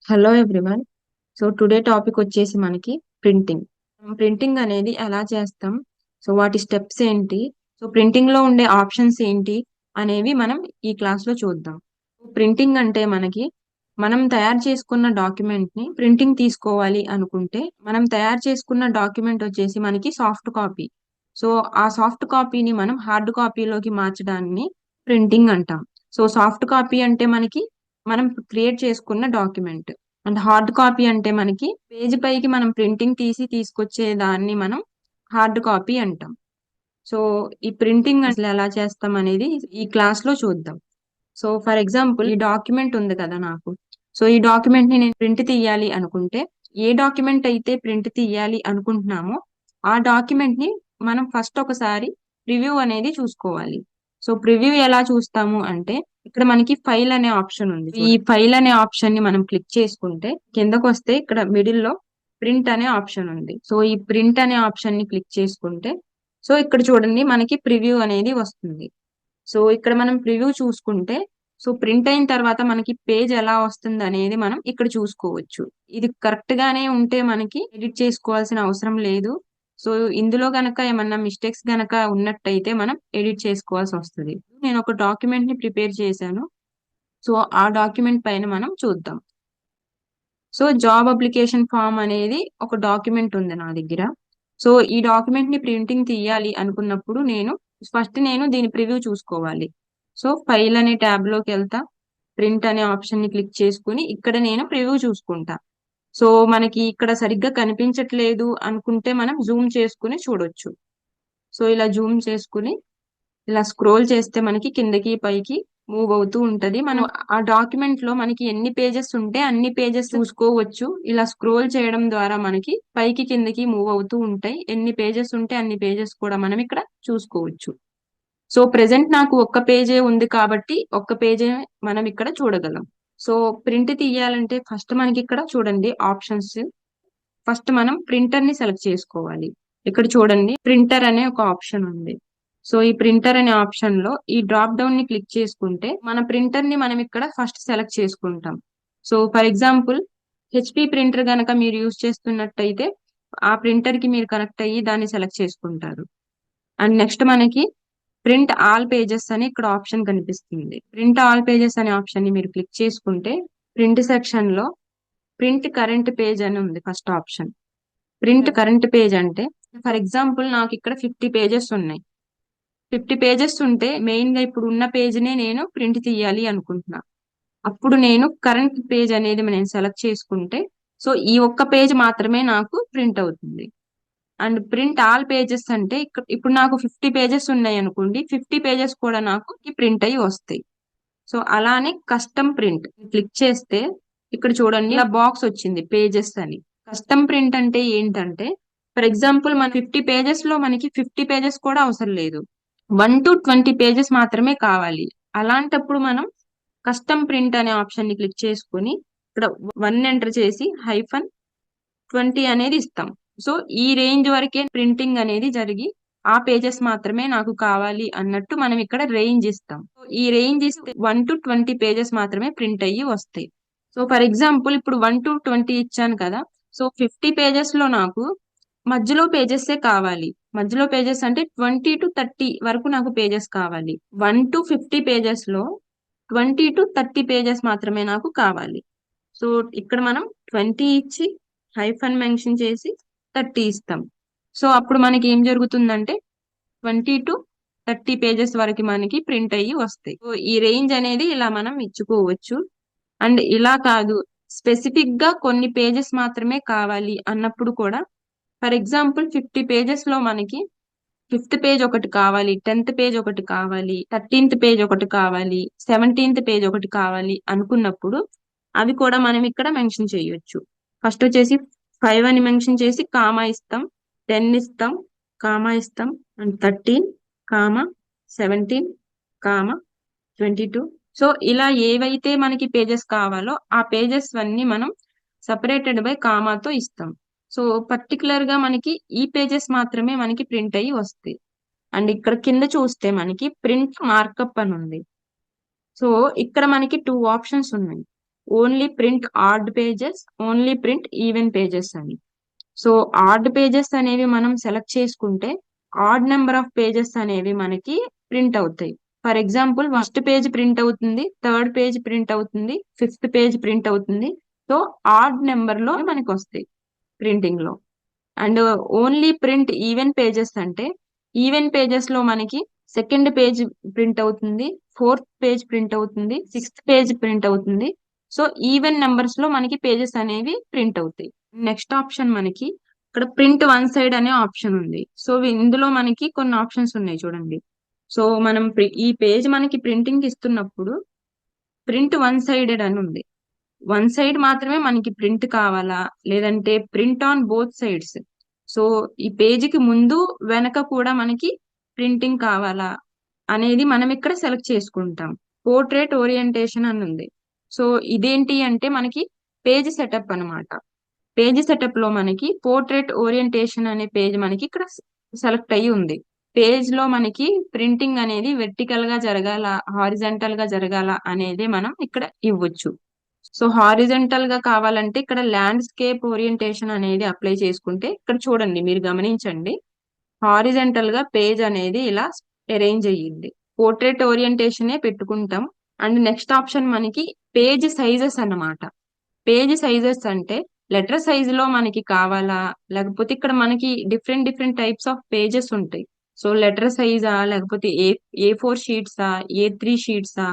Hello everyone. So today topic వచ్చేసి మనకి printing. Printing అనేది ఎలా చేస్తాం, సో వాటి స్టెప్స్ ఏంటి, సో ప్రింటింగ్ లో ఉండే ఆప్షన్స్ ఏంటి అనేవి మనం ఈ క్లాస్ లో చూద్దాం. ప్రింటింగ్ అంటే మనం తయారు చేసుకున్న డాక్యుమెంట్ ని ప్రింటింగ్ తీసుకోవాలి అనుకుంటే మనం తయారు చేసుకున్న డాక్యుమెంట్ వచ్చేసి మనకి సాఫ్ట్ కాపీ. సో ఆ సాఫ్ట్ కాపీని మనం హార్డ్ కాపీలోకి మార్చడాన్ని ప్రింటింగ్ అంటాం. సో సాఫ్ట్ కాపీ అంటే మనం క్రియేట్ చేసుకున్న డాక్యుమెంట్, అండ్ హార్డ్ కాపీ అంటే మనకి పేజ్ పైకి మనం ప్రింటింగ్ తీసి తీసుకొచ్చే దాన్ని మనం హార్డ్ కాపీ అంటాం. సో ఈ ప్రింటింగ్ అసలు ఎలా చేస్తాం అనేది ఈ క్లాస్ లో చూద్దాం. సో ఫర్ ఎగ్జాంపుల్ ఈ డాక్యుమెంట్ ఉంది కదా నాకు. సో ఈ డాక్యుమెంట్ ని నేను ప్రింట్ తీయాలి అనుకుంటే, ఏ డాక్యుమెంట్ అయితే ప్రింట్ తీయాలి అనుకుంటున్నామో ఆ డాక్యుమెంట్ ని మనం ఫస్ట్ ఒకసారి ప్రివ్యూ అనేది చూసుకోవాలి. సో ప్రివ్యూ ఎలా చూస్తాము అంటే, ఇక్కడ మనకి ఫైల్ అనే ఆప్షన్ ఉంది. ఈ ఫైల్ అనే ఆప్షన్ ని మనం క్లిక్ చేసుకుంటే కిందకు వస్తే ఇక్కడ మిడిల్ లో ప్రింట్ అనే ఆప్షన్ ఉంది. సో ఈ ప్రింట్ అనే ఆప్షన్ ని క్లిక్ చేసుకుంటే, సో ఇక్కడ చూడండి మనకి ప్రివ్యూ అనేది వస్తుంది. సో ఇక్కడ మనం ప్రివ్యూ చూసుకుంటే, సో ప్రింట్ అయిన తర్వాత మనకి పేజ్ ఎలా వస్తుంది అనేది మనం ఇక్కడ చూసుకోవచ్చు. ఇది కరెక్ట్ గానే ఉంటే మనకి ఎడిట్ చేసుకోవాల్సిన అవసరం లేదు. సో ఇందులో గనక ఏమన్నా మిస్టేక్స్ గనక ఉన్నట్టయితే మనం ఎడిట్ చేసుకోవాల్సి వస్తుంది. నేను ఒక డాక్యుమెంట్ ని ప్రిపేర్ చేశాను. సో ఆ డాక్యుమెంట్ పైన మనం చూద్దాం. సో జాబ్ అప్లికేషన్ ఫామ్ అనేది ఒక డాక్యుమెంట్ ఉంది నా దగ్గర. సో ఈ డాక్యుమెంట్ ని ప్రింటింగ్ తీయాలి అనుకున్నప్పుడు నేను దీని ప్రివ్యూ చూసుకోవాలి. సో ఫైల్ అనే ట్యాబ్ లోకి వెళ్తా, ప్రింట్ అనే ఆప్షన్ ని క్లిక్ చేసుకుని ఇక్కడ నేను ప్రివ్యూ చూసుకుంటా. సో మనకి ఇక్కడ సరిగ్గా కనిపించట్లేదు అనుకుంటే మనం జూమ్ చేసుకుని చూడొచ్చు. సో ఇలా జూమ్ చేసుకుని ఇలా స్క్రోల్ చేస్తే మనకి కిందకి పైకి మూవ్ అవుతూ ఉంటది. మనం ఆ డాక్యుమెంట్ లో మనకి ఎన్ని పేజెస్ ఉంటే అన్ని పేజెస్ చూసుకోవచ్చు. ఇలా స్క్రోల్ చేయడం ద్వారా మనకి పైకి కిందకి మూవ్ అవుతూ ఉంటాయి. ఎన్ని పేజెస్ ఉంటే అన్ని పేజెస్ కూడా మనం ఇక్కడ చూసుకోవచ్చు. సో ప్రెసెంట్ నాకు ఒక్క పేజే ఉంది కాబట్టి ఒక్క పేజే మనం ఇక్కడ చూడగలం. సో ప్రింట్ తీయాలంటే ఫస్ట్ మనకి ఇక్కడ చూడండి ఆప్షన్స్. ఫస్ట్ మనం ప్రింటర్ ని సెలెక్ట్ చేసుకోవాలి. ఇక్కడ చూడండి ప్రింటర్ అనే ఒక ఆప్షన్ ఉంది. సో ఈ ప్రింటర్ అనే ఆప్షన్ లో ఈ డ్రాప్ డౌన్ ని క్లిక్ చేసుకుంటే మన ప్రింటర్ ని మనం ఇక్కడ ఫస్ట్ సెలెక్ట్ చేసుకుంటాం. So for example HP printer గనక మీరు యూజ్ చేస్తున్నట్టయితే ఆ ప్రింటర్ కి మీరు కనెక్ట్ అయ్యి దాన్ని సెలెక్ట్ చేసుకుంటారు. అండ్ నెక్స్ట్ మనకి ప్రింట్ ఆల్ పేజెస్ అని ఇక్కడ ఆప్షన్ కనిపిస్తుంది. ప్రింట్ ఆల్ పేజెస్ అనే ఆప్షన్ ని మీరు క్లిక్ చేసుకుంటే ప్రింట్ సెక్షన్ లో ప్రింట్ కరెంట్ పేజ్ అని ఉంది first option. Print current page అంటే ఫర్ ఎగ్జాంపుల్ నాకు ఇక్కడ 50 పేజెస్ ఉన్నాయి. 50 పేజెస్ ఉంటే మెయిన్ గా ఇప్పుడు ఉన్న పేజ్ నే నేను ప్రింట్ తీయాలి అనుకుంటున్నా. అప్పుడు నేను కరెంట్ పేజ్ అనేది నేను సెలెక్ట్ చేసుకుంటే సో ఈ ఒక్క పేజ్ మాత్రమే నాకు ప్రింట్ అవుతుంది. అండ్ ప్రింట్ ఆల్ పేజెస్ అంటే ఇప్పుడు నాకు 50 పేజెస్ ఉన్నాయి అనుకోండి, 50 పేజెస్ కూడా నాకు ప్రింట్ అయ్యి వస్తాయి. సో అలానే కస్టమ్ ప్రింట్ క్లిక్ చేస్తే ఇక్కడ చూడండి ఇలా బాక్స్ వచ్చింది పేజెస్ అని. కస్టమ్ ప్రింట్ అంటే ఏంటంటే, ఫర్ ఎగ్జాంపుల్ మన 50 పేజెస్ లో మనకి 50 పేజెస్ కూడా అవసరం లేదు, 1 to 20 పేజెస్ మాత్రమే కావాలి. అలాంటప్పుడు మనం కస్టమ్ ప్రింట్ అనే ఆప్షన్ ని క్లిక్ చేసుకుని ఇక్కడ 1 ఎంటర్ చేసి -20 అనేది ఇస్తాం. సో ఈ రేంజ్ వరకే ప్రింటింగ్ అనేది జరిగి ఆ పేజెస్ మాత్రమే నాకు కావాలి అన్నట్టు మనం ఇక్కడ రేంజ్ ఇస్తాం. ఈ రేంజ్ ఇస్తే 1 to 20 పేజెస్ మాత్రమే ప్రింట్ అయ్యి వస్తాయి. సో ఫర్ ఎగ్జాంపుల్ ఇప్పుడు 1 to 20 ఇచ్చాను కదా. సో 50 పేజెస్ లో నాకు మధ్యలో పేజెస్ కావాలి. మధ్యలో పేజెస్ అంటే 20 to 30 వరకు నాకు పేజెస్ కావాలి. 1 to 50 పేజెస్ లో 20 to 30 పేజెస్ మాత్రమే నాకు కావాలి. సో ఇక్కడ మనం 20 ఇచ్చి హైఫన్ మెన్షన్ చేసి 30 ఇస్తాం. సో అప్పుడు మనకి ఏం జరుగుతుందంటే 20 to 30 పేజెస్ వరకు మనకి ప్రింట్ అయ్యి వస్తాయి. సో ఈ రేంజ్ అనేది ఇలా మనం ఇచ్చుకోవచ్చు. అండ్ ఇలా కాదు, స్పెసిఫిక్ గా కొన్ని పేజెస్ మాత్రమే కావాలి అన్నప్పుడు కూడా, ఫర్ ఎగ్జాంపుల్ 50 పేజెస్ లో మనకి 5th పేజ్ ఒకటి కావాలి, 10th పేజ్ ఒకటి కావాలి, 13th పేజ్ ఒకటి కావాలి, 17th పేజ్ ఒకటి కావాలి అనుకున్నప్పుడు అవి కూడా మనం ఇక్కడ మెన్షన్ చేయొచ్చు. ఫస్ట్ వచ్చేసి 5 అని మెన్షన్ చేసి కామా ఇస్తాం, 10 ఇస్తాం, కామా ఇస్తాం, అండ్ 13, కామా 17, కామా 22. సో ఇలా ఏవైతే మనకి పేజెస్ కావాలో ఆ పేజెస్ అన్ని మనం సపరేటెడ్ బై కామాతో ఇస్తాం. సో పర్టికులర్ గా మనకి ఈ పేజెస్ మాత్రమే మనకి ప్రింట్ అయ్యి వస్తాయి. అండ్ ఇక్కడ కింద చూస్తే మనకి ప్రింట్ మార్కప్ అని ఉంది. సో ఇక్కడ మనకి 2 ఆప్షన్స్ ఉన్నాయి. Only print odd pages, only print even pages అని. సో ఆడ్ పేజెస్ అనేవి మనం సెలెక్ట్ చేసుకుంటే ఆడ్ నెంబర్ ఆఫ్ పేజెస్ అనేవి మనకి ప్రింట్ అవుతాయి. For example first page print అవుతుంది, థర్డ్ పేజ్ ప్రింట్ అవుతుంది, ఫిఫ్త్ పేజ్ ప్రింట్ అవుతుంది. సో ఆడ్ నెంబర్ లో మనకి వస్తాయి ప్రింటింగ్ లో. And only print even pages అంటే ఈవెన్ పేజెస్ లో మనకి సెకండ్ పేజ్ ప్రింట్ అవుతుంది, ఫోర్త్ పేజ్ ప్రింట్ అవుతుంది, సిక్స్త్ పేజ్ ప్రింట్ అవుతుంది. సో ఈవెన్ నెంబర్స్ లో మనకి పేజెస్ అనేవి ప్రింట్ అవుతాయి. నెక్స్ట్ ఆప్షన్ మనకి ఇక్కడ ప్రింట్ వన్ సైడ్ అనే ఆప్షన్ ఉంది. సో ఇందులో మనకి కొన్ని ఆప్షన్స్ ఉన్నాయి చూడండి. సో మనం ఈ పేజ్ మనకి ప్రింటింగ్ ఇస్తున్నప్పుడు ప్రింట్ వన్ సైడెడ్ అని ఉంది. వన్ సైడ్ మాత్రమే మనకి ప్రింట్ కావాలా, లేదంటే print on both sides, so ఈ పేజీకి ముందు వెనక కూడా మనకి ప్రింటింగ్ కావాలా అనేది మనం ఇక్కడ సెలెక్ట్ చేసుకుంటాం. పోర్ట్రేట్ ఓరియంటేషన్ అని ఉంది. సో ఇదేంటి అంటే మనకి పేజ్ సెటప్ అన్నమాట. పేజ్ సెటప్ లో మనకి పోర్ట్రేట్ ఓరియంటేషన్ అనే పేజ్ మనకి ఇక్కడ సెలెక్ట్ అయ్యి ఉంది. పేజ్ లో మనకి ప్రింటింగ్ అనేది వెర్టికల్ గా జరగాల, హారిజంటల్ గా జరగాల అనేది మనం ఇక్కడ ఇవ్వచ్చు. సో హారిజంటల్ గా కావాలంటే ఇక్కడ ల్యాండ్స్కేప్ ఓరియంటేషన్ అనేది అప్లై చేసుకుంటే ఇక్కడ చూడండి, మీరు గమనించండి, హారిజంటల్ గా పేజ్ అనేది ఇలా అరేంజ్ అయ్యింది. పోర్ట్రేట్ ఓరియంటేషన్ పెట్టుకుంటాం. అండ్ నెక్స్ట్ ఆప్షన్ మనకి పేజ్ సైజెస్ అన్నమాట. పేజ్ సైజెస్ అంటే లెటర్ సైజ్ లో మనకి కావాలా, లేకపోతే ఇక్కడ మనకి different different types of pages ఉంటాయి. సో లెటర్ సైజా, లేకపోతే ఏ4 షీట్సా, ఏ3 షీట్సా,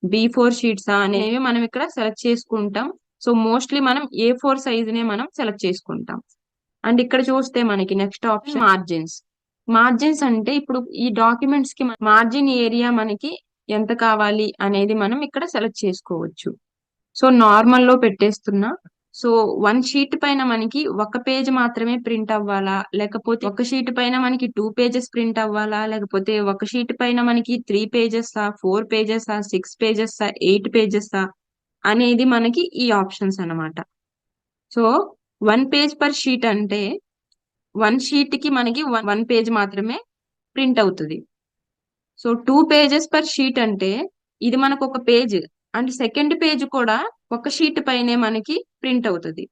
B4 షీట్సా అనేవి మనం ఇక్కడ సెలెక్ట్ చేసుకుంటాం. సో మోస్ట్లీ మనం A4 సైజ్ నే మనం సెలెక్ట్ చేసుకుంటాం. అండ్ ఇక్కడ చూస్తే మనకి నెక్స్ట్ ఆప్షన్ మార్జిన్స్. మార్జిన్స్ అంటే ఇప్పుడు ఈ డాక్యుమెంట్స్ కి మార్జిన్ ఏరియా మనకి ఎంత కావాలి అనేది మనం ఇక్కడ సెలెక్ట్ చేసుకోవచ్చు. సో నార్మల్ లో పెట్టేస్తున్నా. సో వన్ షీట్ పైన మనకి ఒక పేజ్ మాత్రమే ప్రింట్ అవ్వాలా, లేకపోతే ఒక షీట్ పైన మనకి 2 పేజెస్ ప్రింట్ అవ్వాలా, లేకపోతే ఒక షీట్ పైన మనకి 3 పేజెస్, 4 పేజెస్, 6 పేజెస్, 8 పేజెస్ అనేది మనకి ఈ ఆప్షన్స్ అన్నమాట. So one page per sheet అంటే వన్ షీట్ కి మనకి వన్ పేజ్ మాత్రమే ప్రింట్ అవుతుంది. సో 2 పేజెస్ పర్ షీట్ అంటే ఇది మనకు ఒక పేజ్, అండ్ సెకండ్ పేజ్ కూడా ఒక షీట్ పైనే మనకి ప్రింట్ అవుతుంది.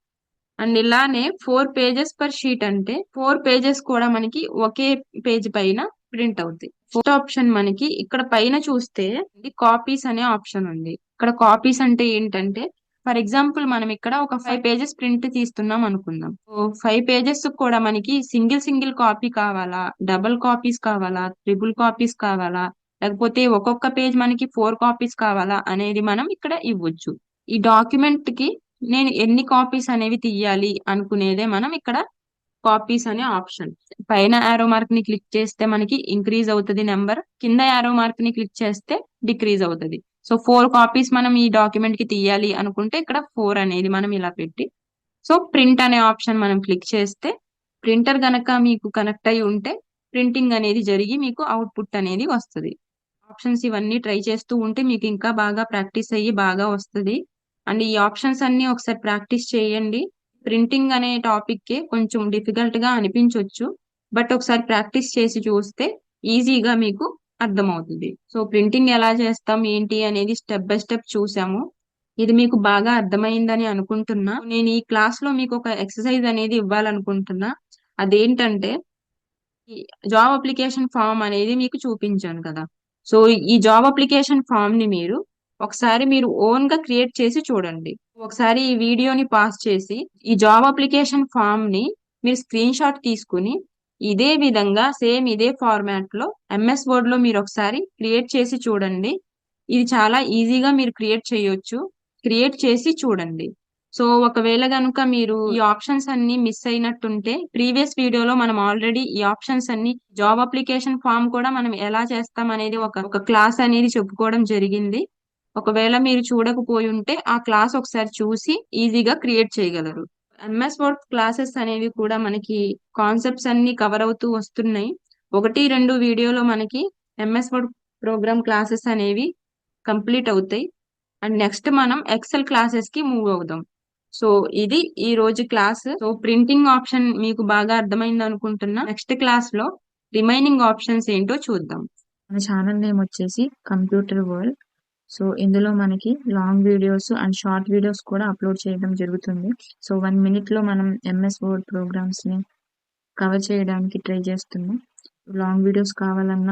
అండ్ ఇలానే 4 పేజెస్ పర్ షీట్ అంటే 4 పేజెస్ కూడా మనకి ఒకే పేజ్ పైన ప్రింట్ అవుతాయి. ఫస్ట్ ఆప్షన్ మనకి ఇక్కడ పైన చూస్తే కాపీస్ అనే ఆప్షన్ ఉంది. ఇక్కడ కాపీస్ అంటే ఏంటంటే ఫర్ ఎగ్జాంపుల్ మనం ఇక్కడ ఒక 5 పేజెస్ ప్రింట్ తీస్తున్నాం అనుకుందాం. 5 పేజెస్ కూడా మనకి సింగిల్ సింగిల్ కాపీ కావాలా, డబుల్ కాపీస్ కావాలా, ట్రిపుల్ కాపీస్ కావాలా, లేకపోతే ఒక్కొక్క పేజ్ మనకి 4 కాపీస్ కావాలా అనేది మనం ఇక్కడ ఇవ్వచ్చు. ఈ డాక్యుమెంట్ కి నేను ఎన్ని కాపీస్ అనేవి తీయాలి అనుకునేదే మనం ఇక్కడ కాపీస్ అనే ఆప్షన్. పైన యారో మార్క్ ని క్లిక్ చేస్తే మనకి ఇంక్రీజ్ అవుతుంది నెంబర్, కింద యారో మార్క్ ని క్లిక్ చేస్తే డిక్రీజ్ అవుతుంది. సో 4 కాపీస్ మనం ఈ డాక్యుమెంట్ కి తీయాలి అనుకుంటే ఇక్కడ 4 అనేది మనం ఇలా పెట్టి, సో ప్రింట్ అనే ఆప్షన్ మనం క్లిక్ చేస్తే ప్రింటర్ గనక మీకు కనెక్ట్ అయి ఉంటే ప్రింటింగ్ అనేది జరిగి మీకు అవుట్పుట్ అనేది వస్తుంది. ఆప్షన్స్ ఇవన్నీ ట్రై చేస్తూ ఉంటే మీకు ఇంకా బాగా ప్రాక్టీస్ అయ్యి బాగా వస్తుంది. అండ్ ఈ ఆప్షన్స్ అన్ని ఒకసారి ప్రాక్టీస్ చేయండి. ప్రింటింగ్ అనే టాపిక్ కే కొంచెం డిఫికల్ట్ గా అనిపించవచ్చు, బట్ ఒకసారి ప్రాక్టీస్ చేసి చూస్తే ఈజీగా మీకు అర్థమవుతుంది. సో ప్రింటింగ్ ఎలా చేస్తాం ఏంటి అనేది స్టెప్ బై స్టెప్ చూసాము. ఇది మీకు బాగా అర్థమైందని అనుకుంటున్నా. నేను ఈ క్లాస్ లో మీకు ఒక ఎక్సర్సైజ్ అనేది ఇవ్వాలనుకుంటున్నా. అదేంటంటే ఈ జాబ్ అప్లికేషన్ ఫామ్ అనేది మీకు చూపించాను కదా. సో ఈ జాబ్ అప్లికేషన్ ఫామ్ ని మీరు ఓన్ గా క్రియేట్ చేసి చూడండి. ఒకసారి ఈ వీడియోని పాస్ చేసి ఈ జాబ్ అప్లికేషన్ ఫామ్ ని మీరు స్క్రీన్ షాట్ తీసుకుని ఇదే విధంగా సేమ్ ఇదే ఫార్మాట్ లో ఎంఎస్ వర్డ్ లో మీరు ఒకసారి క్రియేట్ చేసి చూడండి. ఇది చాలా ఈజీగా మీరు క్రియేట్ చేయొచ్చు. క్రియేట్ చేసి చూడండి. సో ఒకవేళ కనుక మీరు ఈ ఆప్షన్స్ అన్ని మిస్ అయినట్టుంటే ప్రీవియస్ వీడియోలో మనం ఆల్రెడీ ఈ ఆప్షన్స్ అన్ని జాబ్ అప్లికేషన్ ఫామ్ కూడా మనం ఎలా చేస్తాం అనేది ఒక క్లాస్ అనేది చెప్పుకోవడం జరిగింది. ఒకవేళ మీరు చూడకపోయి ఉంటే ఆ క్లాస్ ఒకసారి చూసి ఈజీగా క్రియేట్ చేయగలరు. ఎంఎస్ వర్డ్ క్లాసెస్ అనేవి కూడా మనకి కాన్సెప్ట్స్ అన్ని కవర్ అవుతూ వస్తున్నాయి. 1-2 వీడియోలో మనకి ఎంఎస్ వర్డ్ ప్రోగ్రామ్ క్లాసెస్ అనేవి కంప్లీట్ అవుతాయి. అండ్ నెక్స్ట్ మనం ఎక్సెల్ క్లాసెస్ కి మూవ్ అవుదాం. సో ఇది ఈ రోజు క్లాస్. సో ప్రింటింగ్ ఆప్షన్ మీకు బాగా అర్థమైంది అనుకుంటున్నా. నెక్స్ట్ క్లాస్ లో రిమైనింగ్ ఆప్షన్స్ ఏంటో చూద్దాం. మన ఛానల్ నేమ్ వచ్చేసి కంప్యూటర్ వరల్డ్. సో ఇందులో మనకి long videos and short videos కూడా అప్లోడ్ చేయడం జరుగుతుంది. సో 1 మినిట్లో మనం ఎంఎస్ వర్డ్ ప్రోగ్రామ్స్ని కవర్ చేయడానికి ట్రై చేస్తున్నాం. లాంగ్ వీడియోస్ కావాలన్నా